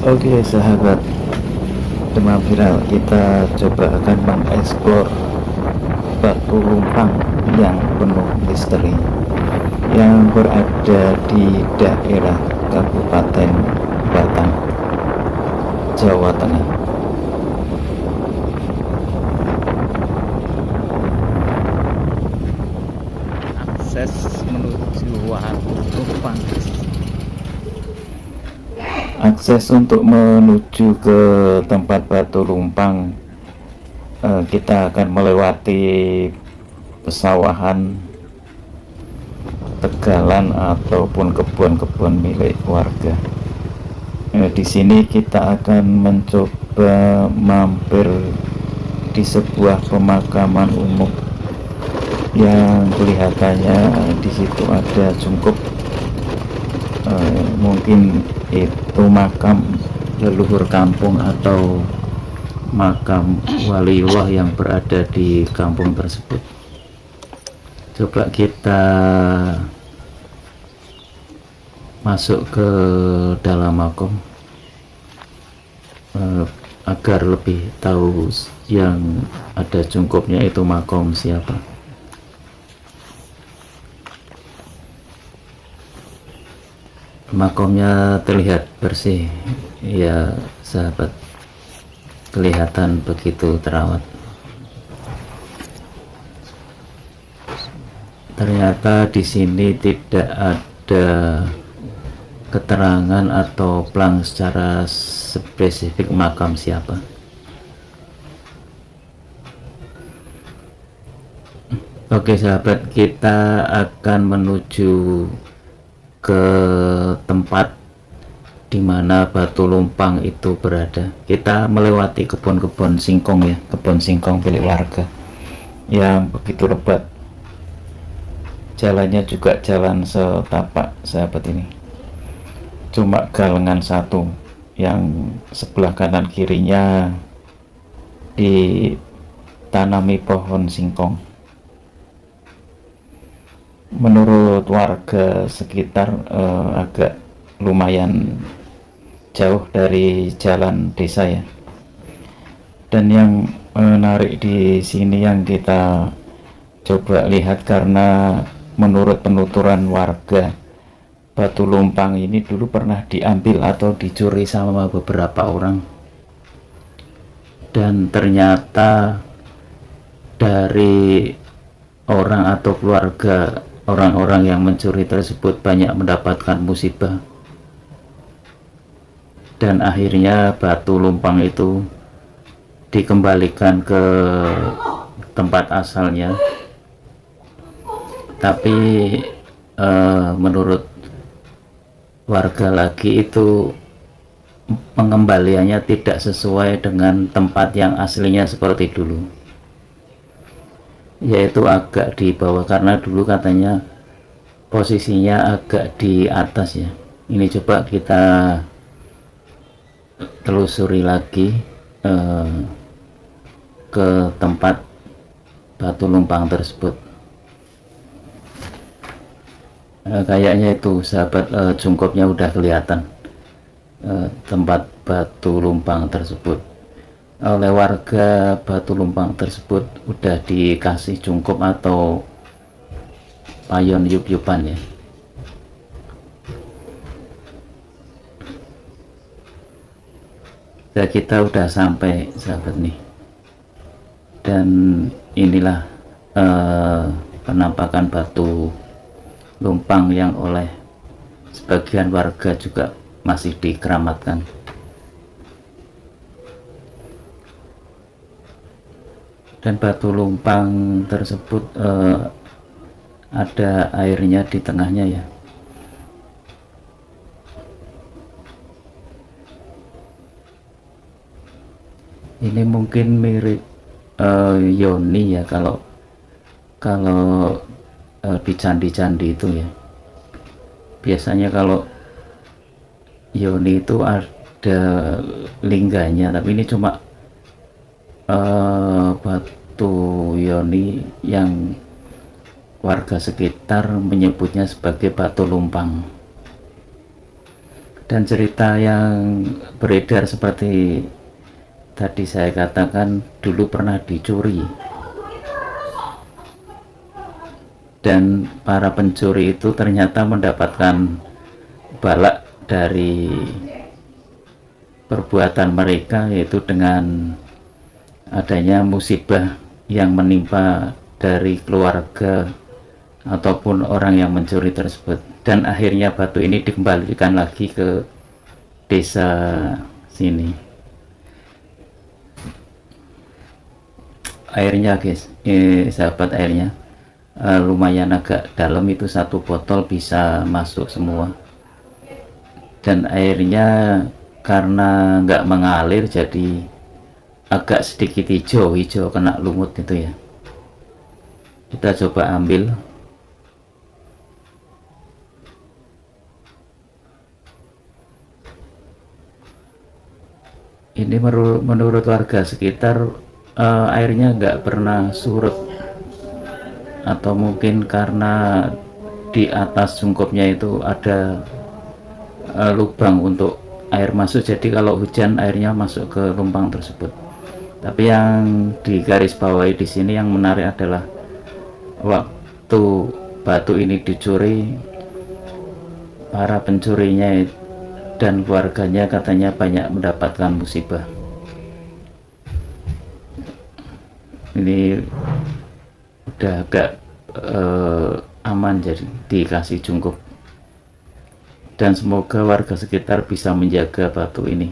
Oke sahabat Demam Viral, kita coba akan mengeksplor Batu Lumpang yang penuh misteri yang berada di daerah Kabupaten Batang, Jawa Tengah. Akses menuju Watu Lumpang. Akses untuk menuju ke tempat Batu Lumpang, kita akan melewati pesawahan, tegalan ataupun kebun-kebun milik warga. Di sini kita akan mencoba mampir di sebuah pemakaman umum yang kelihatannya di situ ada jungkup. Mungkin itu makam leluhur kampung atau makam waliullah yang berada di kampung tersebut. Coba kita masuk ke dalam makam agar lebih tahu yang ada jungkupnya itu makam siapa. Makomnya terlihat bersih ya sahabat, kelihatan begitu terawat. Ternyata di sini tidak ada keterangan atau plang secara spesifik makam siapa. Oke sahabat, kita akan menuju ke tempat di mana Batu Lumpang itu berada. Kita melewati kebun-kebun singkong ya, kebun singkong milik warga yang begitu lebat. Jalannya juga jalan setapak sahabat ini, cuma galengan satu, yang sebelah kanan kirinya ditanami pohon singkong. Menurut warga sekitar agak lumayan jauh dari jalan desa ya. Dan yang menarik di sini yang kita coba lihat, karena menurut penuturan warga, Batu Lumpang ini dulu pernah diambil atau dicuri sama beberapa orang. Dan ternyata dari orang atau keluarga orang-orang yang mencuri tersebut banyak mendapatkan musibah, dan akhirnya Batu Lumpang itu dikembalikan ke tempat asalnya. Tapi menurut warga lagi itu pengembaliannya tidak sesuai dengan tempat yang aslinya seperti dulu, yaitu agak di bawah, karena dulu katanya posisinya agak di atas ya. Ini coba kita telusuri lagi ke tempat Batu Lumpang tersebut. Kayaknya itu sahabat, jungkupnya udah kelihatan, tempat Batu Lumpang tersebut. Oleh warga Batu Lumpang tersebut udah dikasih jungkup atau payon yup-yupan ya. Nah, kita udah sampai sahabat nih, dan inilah penampakan Batu Lumpang yang oleh sebagian warga juga masih dikeramatkan. Dan Batu Lumpang tersebut ada airnya di tengahnya ya. Ini mungkin mirip Yoni ya, kalau di candi-candi itu ya. Biasanya kalau Yoni itu ada lingganya, tapi ini cuma batu Yoni yang warga sekitar menyebutnya sebagai Batu Lumpang. Dan cerita yang beredar seperti tadi saya katakan, dulu pernah dicuri, dan para pencuri itu ternyata mendapatkan balak dari perbuatan mereka, yaitu dengan adanya musibah yang menimpa dari keluarga ataupun orang yang mencuri tersebut. Dan akhirnya batu ini dikembalikan lagi ke desa sini. Airnya guys, sahabat, airnya lumayan agak dalam, itu satu botol bisa masuk semua. Dan airnya karena nggak mengalir jadi agak sedikit hijau kena lumut itu ya. Kita coba ambil. Ini menurut warga sekitar airnya nggak pernah surut, atau mungkin karena di atas sungkupnya itu ada lubang untuk air masuk, jadi kalau hujan airnya masuk ke lubang tersebut. Tapi yang digarisbawahi di sini yang menarik adalah waktu batu ini dicuri, para pencurinya dan keluarganya katanya banyak mendapatkan musibah. Ini udah agak aman, jadi dikasih cungkup. Dan semoga warga sekitar bisa menjaga batu ini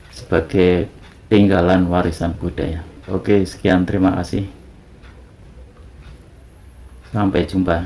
sebagai tinggalan warisan budaya. Oke, sekian, terima kasih, sampai jumpa.